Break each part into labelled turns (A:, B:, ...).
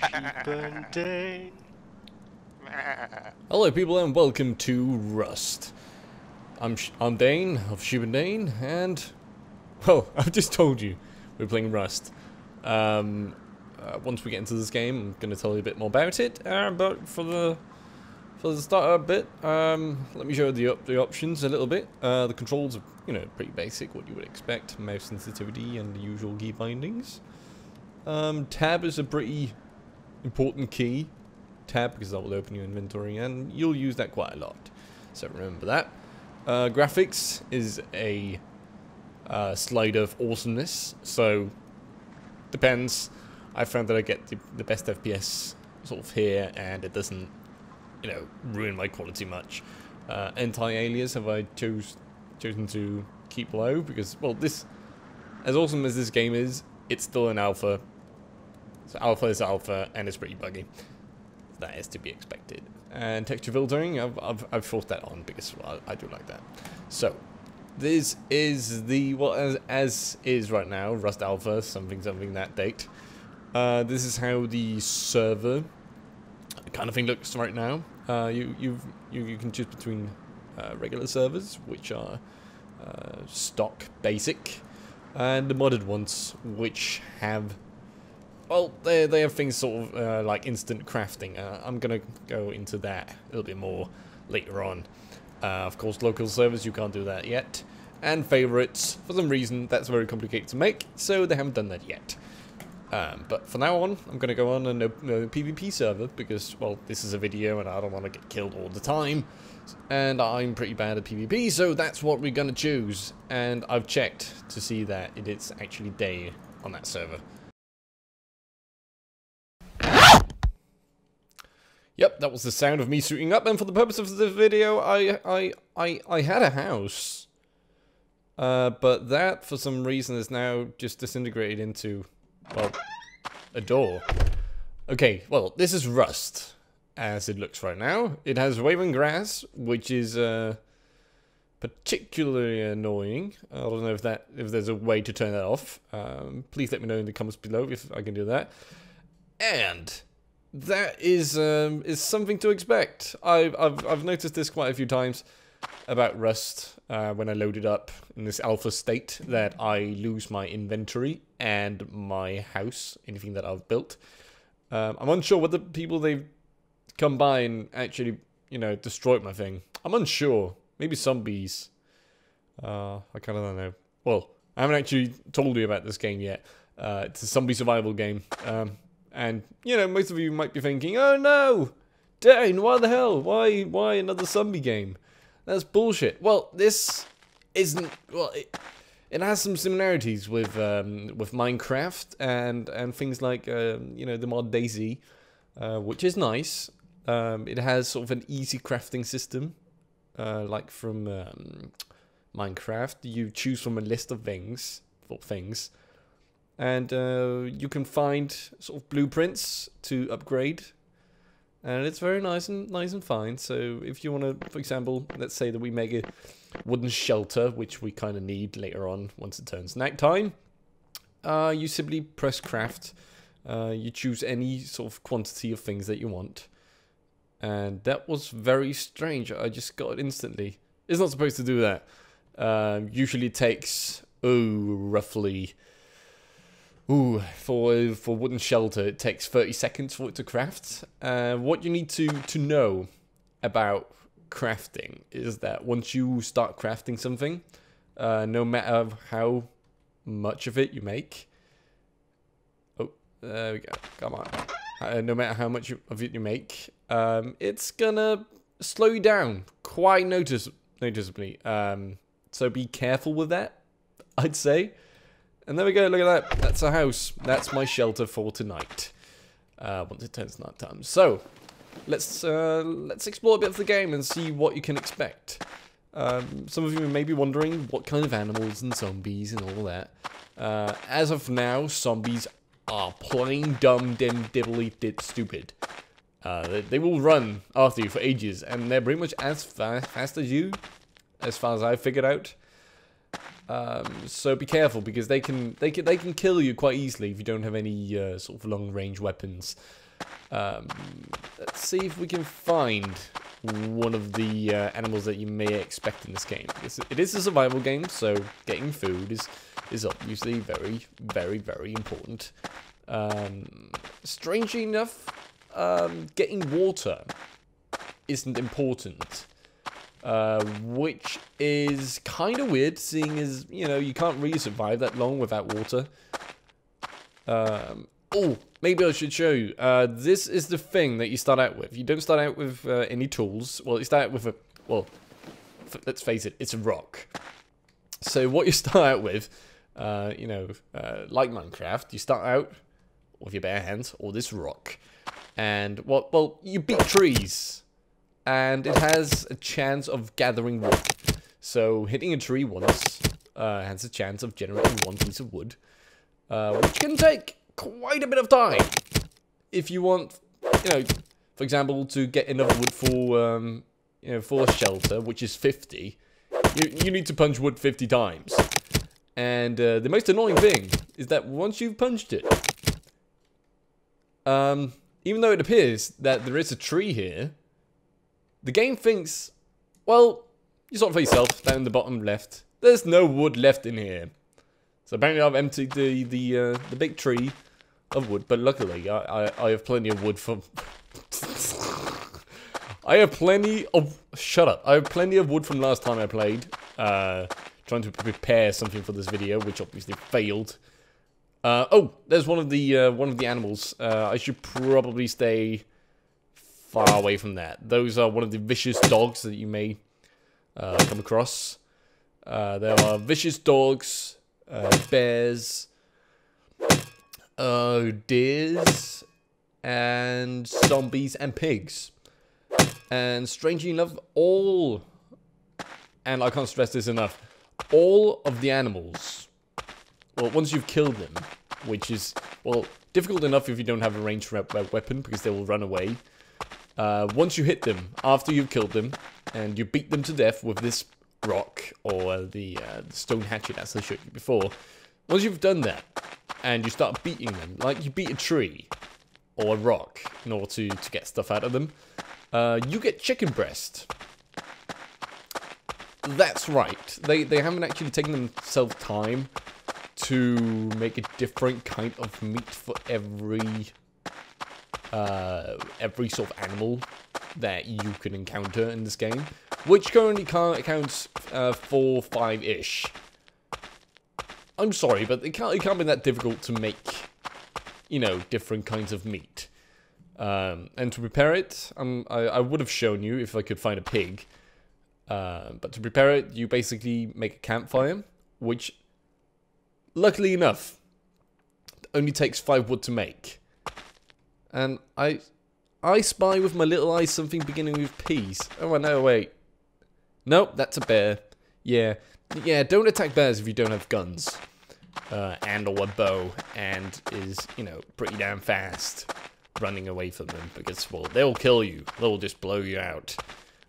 A: Sheep and Dane.
B: Hello people and welcome to Rust. I'm Dane of Sheep and Dane, and well, I've just told you we're playing Rust. Once we get into this game, I'm going to tell you a bit more about it. But for the starter bit, let me show you the options a little bit. The controls are, pretty basic, what you would expect: mouse sensitivity and the usual key bindings. Tab is a pretty important key. Tab, because that will open your inventory, and you'll use that quite a lot, so remember that. Graphics is a slider of awesomeness, so depends. I found that I get the best FPS sort of here, and it doesn't, ruin my quality much. Anti-alias have I chosen to keep low, because, well, this, as awesome as this game is, it's still an alpha. So alpha is alpha, and it's pretty buggy. That is to be expected. And texture filtering, I've forced that on because, well, I do like that. So this is the, well, as is right now, Rust Alpha, something that date. This is how the server kind of thing looks right now. You can choose between regular servers, which are stock basic, and the modded ones, which have, well, they have things sort of like instant crafting. I'm gonna go into that a little bit more later on. Of course, local servers, you can't do that yet. And favorites, for some reason, that's very complicated to make, so they haven't done that yet. But for now on, I'm gonna go on a no PvP server because, well, this is a video and I don't want to get killed all the time. And I'm pretty bad at PvP, so that's what we're gonna choose. And I've checked to see that it is actually day on that server. Yep, that was the sound of me suiting up, and for the purpose of this video, I had a house. But that, for some reason, is now just disintegrated into, well, a door. Okay, well, this is Rust, as it looks right now. It has waving grass, which is, particularly annoying. I don't know if there's a way to turn that off. Please let me know in the comments below if I can do that. And that is something to expect. I've noticed this quite a few times about Rust when I load it up in this alpha state, that I lose my inventory and my house, anything that I've built. I'm unsure whether people they've come by and actually, destroyed my thing. I'm unsure. Maybe zombies. I kind of don't know. Well, I haven't actually told you about this game yet. It's a zombie survival game. And, most of you might be thinking, oh no, Dane, why the hell? Why another zombie game? That's bullshit. Well, this isn't, well, it has some similarities with Minecraft and things like, the mod Dayz, which is nice. It has sort of an easy crafting system, like from Minecraft. You choose from a list of things, and you can find sort of blueprints to upgrade, and it's very nice and fine. So if you want to, for example, let's say that we make a wooden shelter, which we kind of need later on once it turns nighttime, you simply press craft. You choose any sort of quantity of things that you want, and that was very strange. I just got it instantly. It's not supposed to do that. Usually it takes roughly. For wooden shelter, it takes 30 seconds for it to craft. What you need to know about crafting is that once you start crafting something, no matter how much of it you make, there we go, come on. No matter how much of it you make, it's gonna slow you down quite noticeably. So be careful with that, I'd say. And there we go, look at that. That's a house. That's my shelter for tonight. Once it turns night time. So, let's explore a bit of the game and see what you can expect. Some of you may be wondering what kind of animals and zombies and all that. As of now, zombies are plain dumb, dibbly stupid. They will run after you for ages, and they're pretty much as fast as you, as far as I've figured out. So be careful, because they can kill you quite easily if you don't have any sort of long range weapons. Let's see if we can find one of the animals that you may expect in this game. It is a survival game, so getting food is obviously very, very, very important. Strangely enough, getting water isn't important. Which is kind of weird, seeing as, you know, you can't really survive that long without water. Oh, maybe I should show you. This is the thing that you start out with. You don't start out with any tools. Well, you start out with a... Well, let's face it, it's a rock. So what you start out with, you know, like Minecraft, you start out with your bare hands, or this rock. And, well, you beat trees. And it has a chance of gathering wood. So hitting a tree once has a chance of generating one piece of wood. Which can take quite a bit of time. If you want, you know, for example, to get enough wood for, you know, for a shelter, which is 50, you need to punch wood 50 times. And the most annoying thing is that once you've punched it, even though it appears that there is a tree here, the game thinks, well, you sort of for yourself, down the bottom left, there's no wood left in here. So apparently I've emptied the big tree of wood, but luckily I have plenty of wood from... I have plenty of... Shut up. I have plenty of wood from last time I played. Trying to prepare something for this video, which obviously failed. Oh, there's one of the animals. I should probably stay far away from that. Those are one of the vicious dogs that you may come across. There are vicious dogs, bears, deers, and zombies and pigs. And strangely enough, all, and I can't stress this enough, all of the animals, well, once you've killed them, which is, well, difficult enough if you don't have a ranged weapon because they will run away. Once you hit them, after you've killed them, and you beat them to death with this rock, or the stone hatchet as I showed you before, once you've done that, and you start beating them, like you beat a tree, or a rock, in order to get stuff out of them, you get chicken breast. That's right, they haven't actually taken themselves time to make a different kind of meat for every sort of animal that you can encounter in this game, which currently accounts for 5-ish. I'm sorry, but it can't be that difficult to make, you know, different kinds of meat. And to prepare it, I would have shown you if I could find a pig. But to prepare it, you basically make a campfire, which, luckily enough, only takes 5 wood to make. And I spy with my little eyes something beginning with P's. Oh, no, wait. Nope, that's a bear. Yeah, don't attack bears if you don't have guns. And or a bow, and is, you know, pretty damn fast running away from them. Because, well, they'll kill you. They'll just blow you out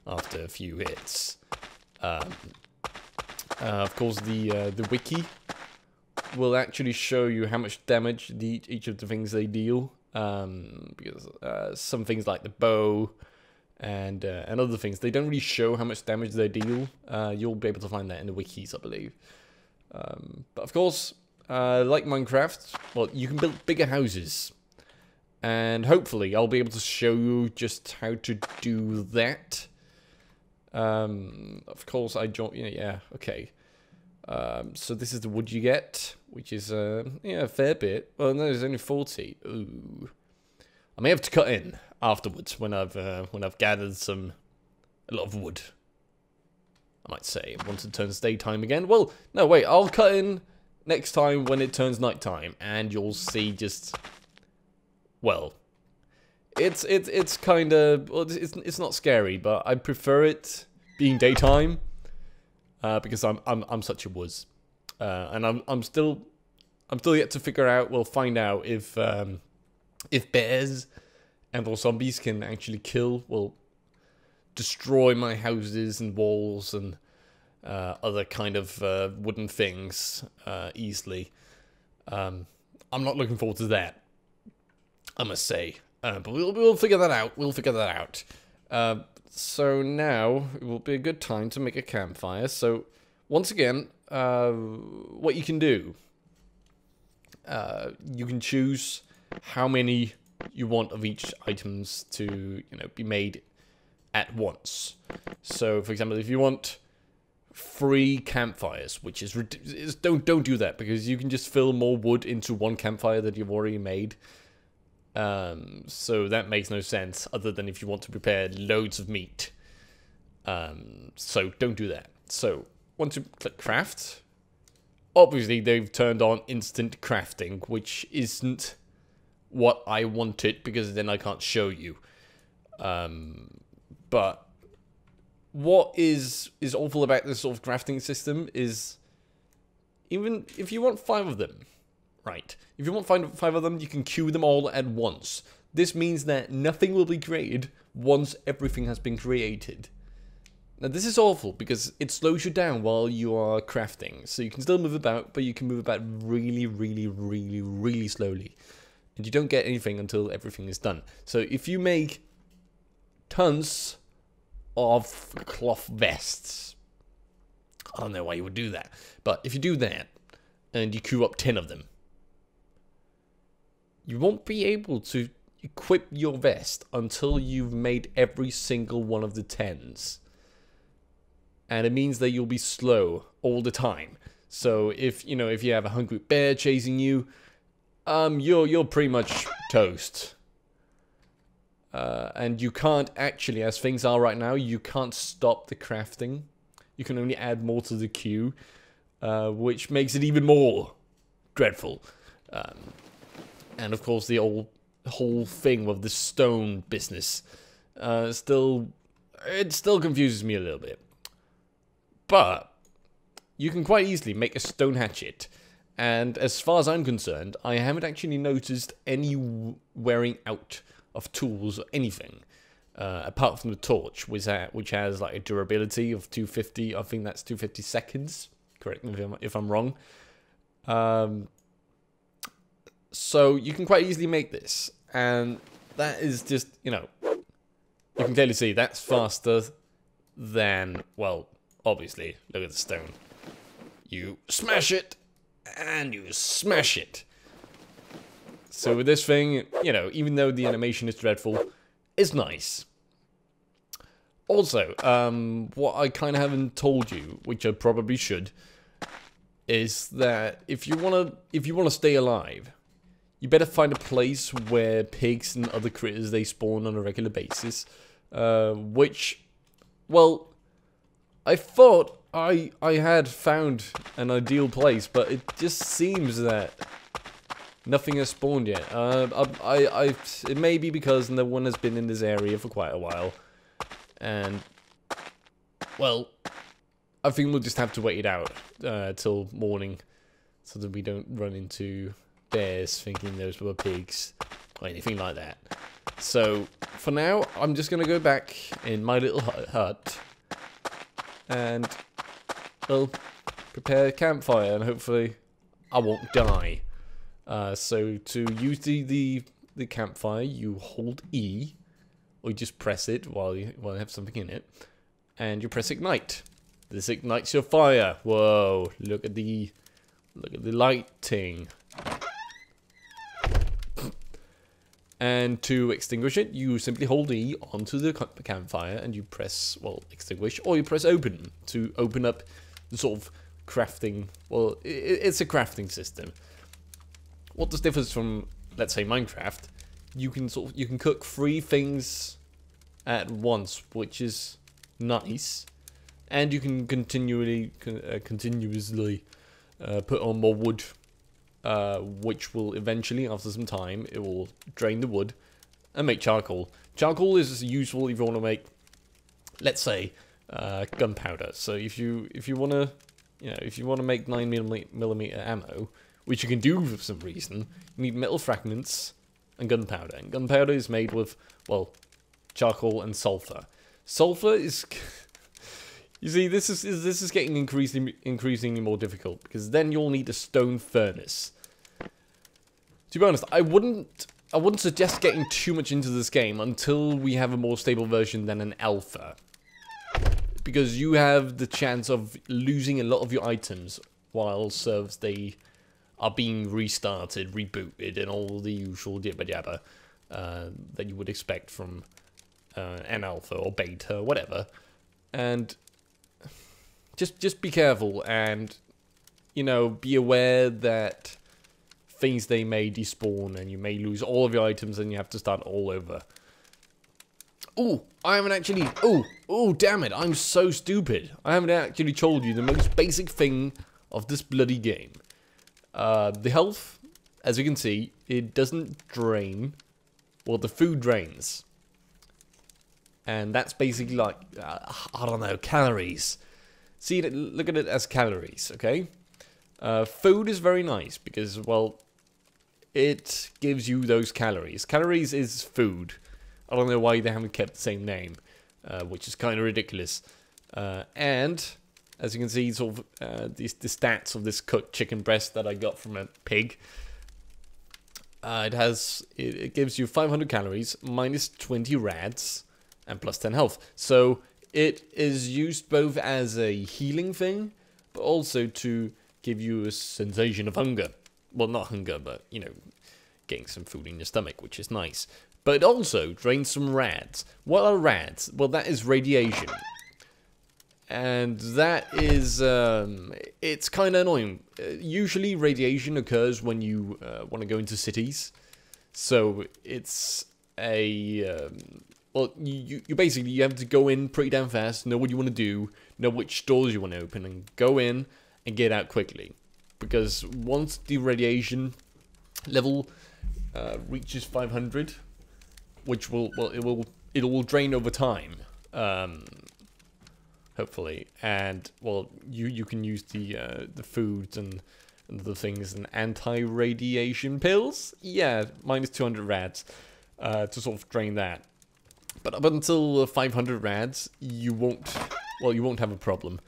B: after a few hits. Of course, the wiki will actually show you how much damage each of the things they deal. Because some things like the bow and other things, they don't really show how much damage they deal. You'll be able to find that in the wikis, I believe. But of course, like Minecraft, well, you can build bigger houses. And hopefully I'll be able to show you just how to do that. Of course, yeah, okay. So this is the wood you get, which is, yeah, a fair bit. Well, no, there's only 40. Ooh. I may have to cut in afterwards when I've gathered a lot of wood. I might say, once it turns daytime again. Well, no, wait, I'll cut in next time when it turns nighttime, and you'll see just, well, it's kind of, well, it's not scary, but I prefer it being daytime. Because I'm such a wuss, and I'm still yet to figure out. We'll find out if bears and or zombies can actually destroy my houses and walls and other kind of wooden things easily. I'm not looking forward to that, I must say. But we'll figure that out. We'll figure that out. So now it will be a good time to make a campfire. So once again, what you can do, you can choose how many you want of each items to, be made at once. So, for example, if you want 3 campfires, which is don't do that, because you can just fill more wood into one campfire that you've already made. So that makes no sense, other than if you want to prepare loads of meat. So don't do that. So once you click craft, obviously they've turned on instant crafting, which isn't what I wanted, because then I can't show you. But what is awful about this sort of crafting system is, even if you want 5 of them, right? If you want 5 of them, you can queue them all at once. This means that nothing will be created once everything has been created. Now this is awful because it slows you down while you are crafting. So you can still move about, but you can move about really, really, really, really slowly. And you don't get anything until everything is done. So if you make tons of cloth vests, I don't know why you would do that, but if you do that and you queue up 10 of them, you won't be able to equip your vest until you've made every single one of the 10s. And it means that you'll be slow all the time. So if you have a hungry bear chasing you, you're pretty much toast. And you can't actually, as things are right now, you can't stop the crafting. You can only add more to the queue, which makes it even more dreadful. And of course, the whole thing with the stone business still confuses me a little bit. But you can quite easily make a stone hatchet. And as far as I'm concerned, I haven't actually noticed any wearing out of tools or anything, apart from the torch, which has like a durability of 250. I think that's 250 seconds. Correct me if I'm wrong. So you can quite easily make this, and that is just, you can clearly see that's faster than, well, obviously, look at the stone. You smash it, and you smash it. So with this thing, even though the animation is dreadful, it's nice. Also, what I kind of haven't told you, which I probably should, is that if you wanna stay alive, you better find a place where pigs and other critters, they spawn on a regular basis. Which, well, I thought I had found an ideal place, but it just seems that nothing has spawned yet. It may be because no one has been in this area for quite a while, and well, I think we'll just have to wait it out till morning, so that we don't run into bears thinking those were pigs or anything like that. So for now, I'm just gonna go back in my little hut and, well, prepare a campfire, and hopefully I won't die. So to use the campfire, you hold E, or you just press it while you have something in it, and you press ignite. This ignites your fire. Whoa! Look at the lighting. And to extinguish it, you simply hold E onto the campfire, and you press, well, extinguish, or you press open to open up the sort of crafting. Well, it's a crafting system. What this differs from, let's say, Minecraft, you can cook 3 things at once, which is nice, and you can continuously put on more wood, which will eventually, after some time, it will drain the wood and make charcoal. Charcoal is useful if you want to make, let's say, gunpowder. So if you want to make 9mm ammo, which you can do for some reason, you need metal fragments and gunpowder. And gunpowder is made with, well, charcoal and sulfur. Sulfur is you see, this is getting increasingly more difficult, because then you'll need a stone furnace. To be honest, I wouldn't I wouldn't suggest getting too much into this game until we have a more stable version than an alpha. Because you have the chance of losing a lot of your items while servers they are being restarted, rebooted, and all the usual jibber jabber that you would expect from an alpha or beta or whatever. And just be careful and, you know, be aware that things they may despawn and you may lose all of your items and you have to start all over. Oh, I haven't actually... Oh, damn it, I'm so stupid. I haven't actually told you the most basic thing of this bloody game. The health, as you can see, it doesn't drain. Well, the food drains. And that's basically like, I don't know, calories. See, look at it as calories, okay? Food is very nice because, well, it gives you those calories. Calories is food. I don't know why they haven't kept the same name, which is kind of ridiculous. And, as you can see, sort of the stats of this cooked chicken breast that I got from a pig. It gives you 500 calories, minus 20 rads, and plus 10 health. So, it is used both as a healing thing, but also to give you a sensation of hunger. Well, not hunger, but, you know, getting some food in your stomach, which is nice. But it also drains some rads. What are rads? Well, that is radiation. And that is, it's kind of annoying. Usually radiation occurs when you want to go into cities. So it's a, well, you basically, you have to go in pretty damn fast, know what you want to do, know which doors you want to open, and go in and get out quickly. Because once the radiation level reaches 500, which will, well, it will drain over time, hopefully, and well, you can use the foods and the things and anti-radiation pills, yeah, minus 200 rads, to sort of drain that. But up until 500 rads, you won't have a problem,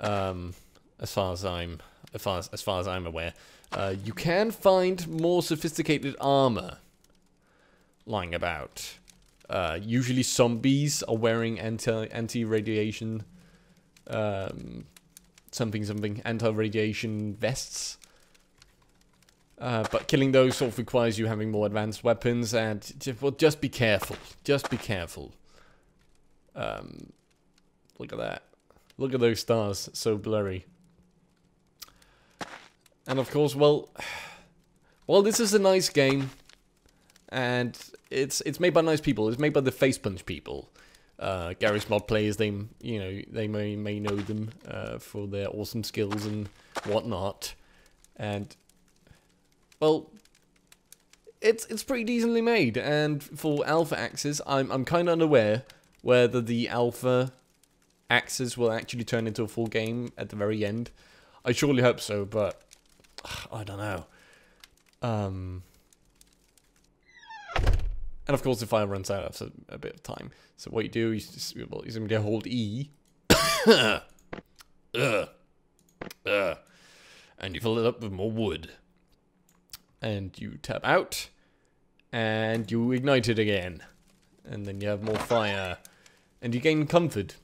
B: as far as I'm aware. You can find more sophisticated armor lying about. Usually zombies are wearing anti-radiation something anti-radiation vests. But killing those sort of requires you having more advanced weapons, and just be careful. Just be careful. Look at that. Look at those stars, so blurry. And of course, well, this is a nice game, and it's made by nice people. It's made by the Facepunch people. Garrys mod players, they may know them for their awesome skills and whatnot, and well, it's pretty decently made. And for alpha axes, I'm kind of unaware whether the alpha axes will actually turn into a full game at the very end. I surely hope so, but I don't know. And of course the fire runs out after a bit of time. So what you do is just, well, you simply hold E. And you fill it up with more wood. And you tap out. And you ignite it again. And then you have more fire. And you gain comfort.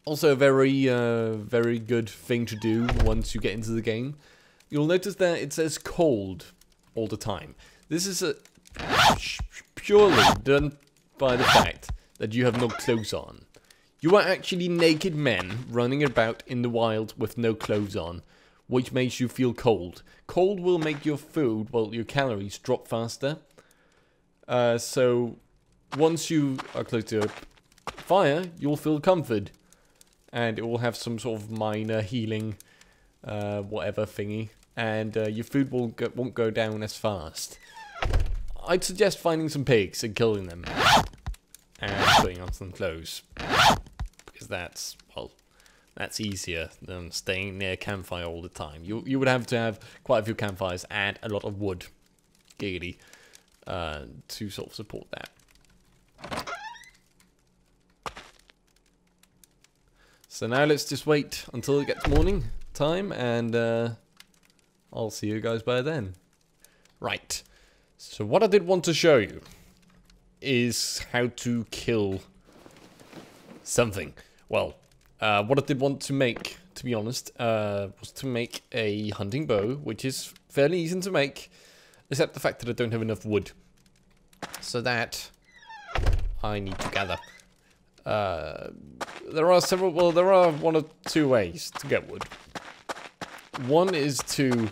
B: Also a very good thing to do once you get into the game. You'll notice that it says cold all the time. This is purely done by the fact that you have no clothes on. You are actually naked men running about in the wild with no clothes on, which makes you feel cold. Cold will make your food, well, your calories drop faster. So once you are close to a fire, you'll feel comfort. And it will have some sort of minor healing, whatever thingy. And your food won't go down as fast. I'd suggest finding some pigs and killing them. And putting on some clothes. Because that's, well, that's easier than staying near campfire all the time. You would have to have quite a few campfires and a lot of wood. Giggity. To sort of support that. So now let's just wait until it gets morning time, and I'll see you guys by then. Right. So what I did want to show you is how to kill something. Well, what I did want to make, to be honest, was to make a hunting bow, which is fairly easy to make, except the fact that I don't have enough wood. So that I need to gather. There are several, well, there are one or two ways to get wood. One is to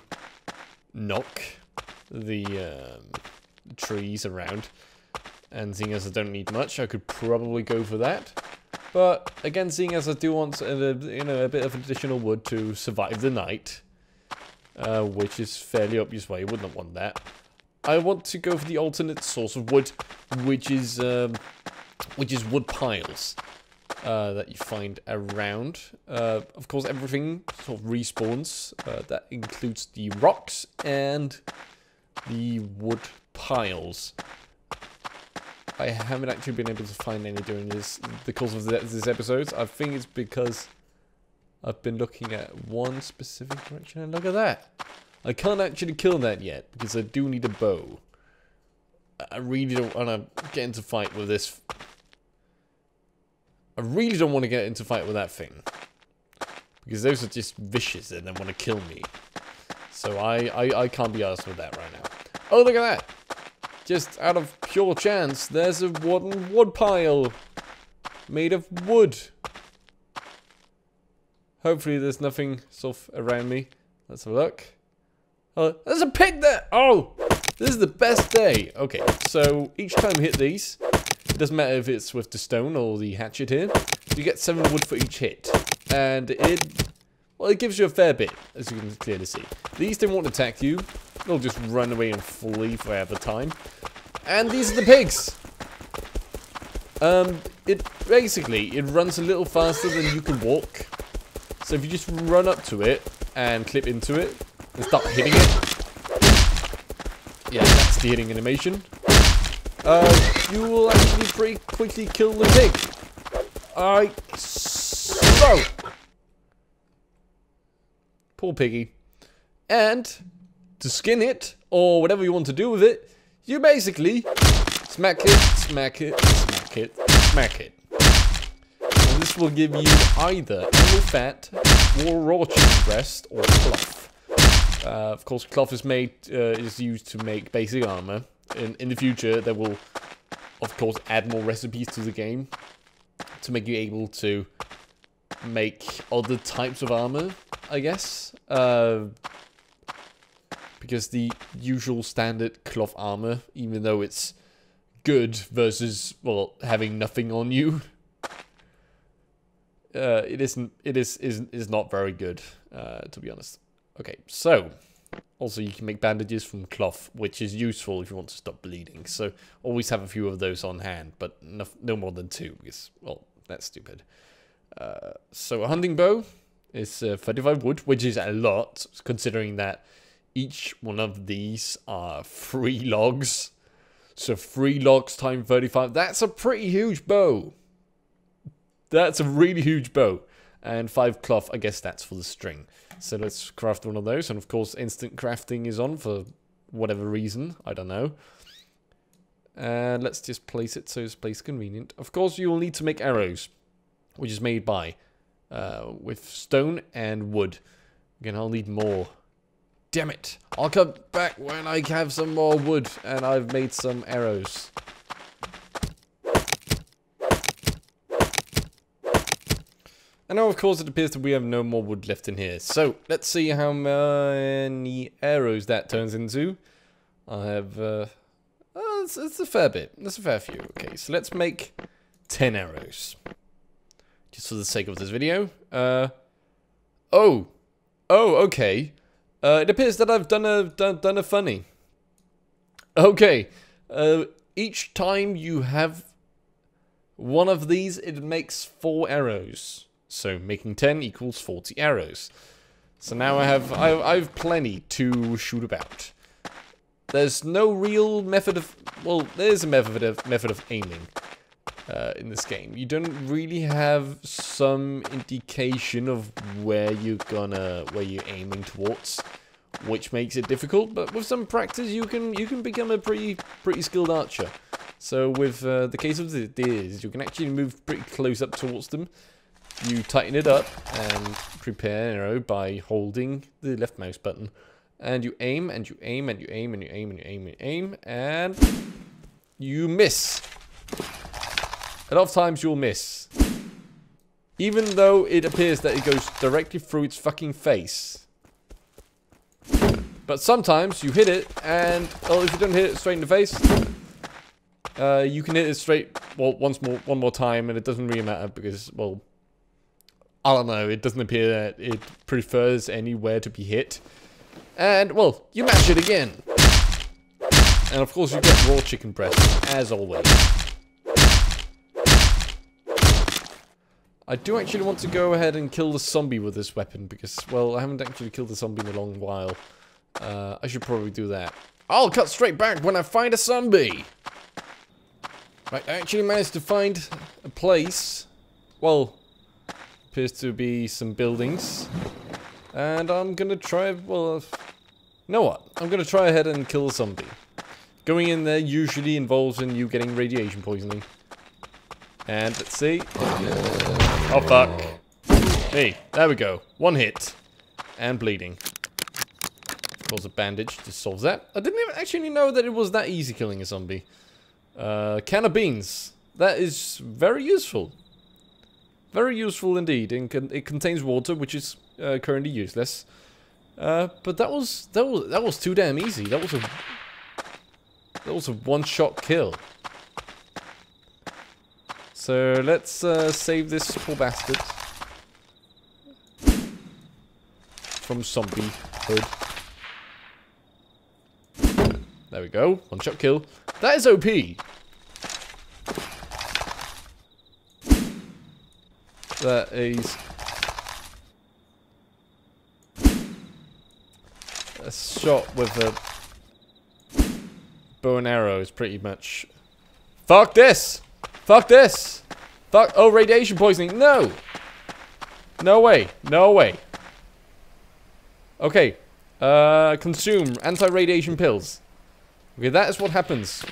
B: knock the trees around, and seeing as I don't need much, I could probably go for that. But again, seeing as I do want a bit of additional wood to survive the night, which is fairly obvious why you would not want that, I want to go for the alternate source of wood, which is wood piles that you find around. Of course, everything sort of respawns. That includes the rocks and the wood piles. I haven't actually been able to find any during the course of this episode. I think it's because I've been looking at one specific direction, and look at that. I can't actually kill that yet because I do need a bow. I really don't want to get into fight with this. I really don't want to get into fight with that thing, because those are just vicious and they want to kill me. So I can't be arsed with that right now. Oh, look at that! Just out of pure chance, there's a wooden wood pile made of wood. Hopefully there's nothing sort of around me. Let's have a look. Oh, there's a pig there! Oh! This is the best day! Okay, so each time you hit these, it doesn't matter if it's with the stone or the hatchet here, you get 7 wood for each hit. And it gives you a fair bit, as you can clearly see. These don't want to attack you. They'll just run away and flee for whatever time. And these are the pigs! It runs a little faster than you can walk. So if you just run up to it and clip into it and start hitting it. Yeah, that's the hitting animation. You will actually pretty quickly kill the pig. So poor piggy. And to skin it, or whatever you want to do with it, you basically smack it, smack it, smack it, smack it. And this will give you either animal fat, or raw chicken breast, or cloth. Of course, cloth is used to make basic armor. In the future, they will, of course, add more recipes to the game to make you able to make other types of armor, I guess. Because the usual standard cloth armor, even though it's good versus, well, having nothing on you, it is not very good, to be honest. Okay, so also you can make bandages from cloth, which is useful if you want to stop bleeding. So always have a few of those on hand, but no more than 2, because, well, that's stupid. So a hunting bow is 35 wood, which is a lot, considering that each one of these are 3 logs. So 3 logs times 35, that's a pretty huge bow. That's a really huge bow. And 5 cloth, I guess that's for the string. So let's craft one of those. And of course, instant crafting is on for whatever reason. I don't know. And let's just place it so it's placed convenient. Of course, you will need to make arrows, which is made by with stone and wood. Again, I'll need more. Damn it! I'll come back when I have some more wood and I've made some arrows. And now, of course, it appears that we have no more wood left in here. So, let's see how many arrows that turns into. I have, it's a fair bit. That's a fair few. Okay, so let's make 10 arrows. Just for the sake of this video. Oh, okay. It appears that I've done a funny. Okay. Each time you have one of these, it makes 4 arrows. So making 10 equals 40 arrows. So now I have plenty to shoot about. There's no real method of, well, there's a method of aiming in this game. You don't really have some indication of where you're aiming towards which makes it difficult. But with some practice, you can become a pretty skilled archer. So with the case of the deers, you can actually move pretty close up towards them. You tighten it up and prepare an arrow by holding the left mouse button. And you aim, and you aim, and you aim, and you aim, and you aim, and you aim, and you miss. A lot of times you'll miss. Even though it appears that it goes directly through its fucking face. But sometimes you hit it, and well, if you don't hit it straight in the face, you can hit it straight, well, one more time, and it doesn't really matter because, well, I don't know, it doesn't appear that it prefers anywhere to be hit. And, well, you mash it again. And of course you get raw chicken breast, as always. I do actually want to go ahead and kill the zombie with this weapon, because, well, I haven't actually killed the zombie in a long while. I should probably do that. I'll cut straight back when I find a zombie! Right, I actually managed to find a place. Well, appears to be some buildings. And I'm gonna try, well, you know what? I'm gonna try ahead and kill a zombie. Going in there usually involves in you getting radiation poisoning. And let's see. Oh fuck. Hey, there we go. One hit. And bleeding. Of course, a bandage just solves that. I didn't even actually know that it was that easy killing a zombie. Can of beans. That is very useful. Very useful indeed. It contains water, which is currently useless. But that was too damn easy. That was a one-shot kill. So let's save this poor bastard from zombiehood. There we go. One-shot kill. That is OP. That is a shot with a bow and arrow is pretty much. Fuck this! Fuck this! Fuck! Oh, radiation poisoning! No! No way! No way! Okay. Consume anti-radiation pills. Okay, that is what happens.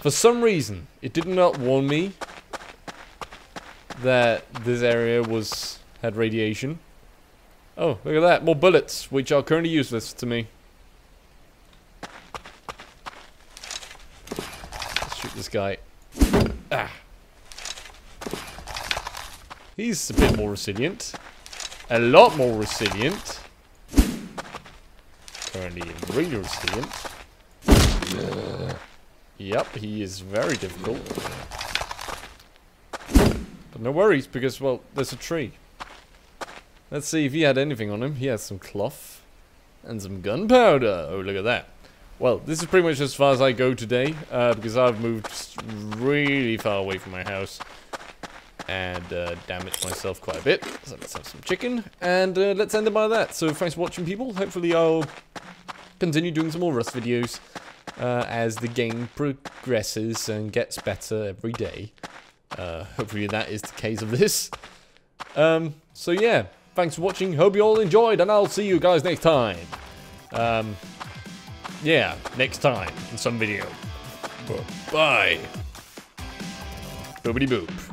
B: For some reason, it did not warn me that this area had radiation. Oh, look at that. More bullets, which are currently useless to me. Let's shoot this guy. Ah. He's a bit more resilient. A lot more resilient. Currently really resilient. Yep, he is very difficult. But no worries, because, well, there's a tree. Let's see if he had anything on him. He has some cloth. And some gunpowder. Oh, look at that. Well, this is pretty much as far as I go today. Because I've moved really far away from my house. And damaged myself quite a bit. So let's have some chicken. And let's end it by that. So thanks for watching, people. Hopefully I'll continue doing some more Rust videos. As the game progresses and gets better every day. Hopefully that is the case of this. So yeah, thanks for watching, hope you all enjoyed, and I'll see you guys next time. Yeah, next time in some video. Bye. Boopity boop.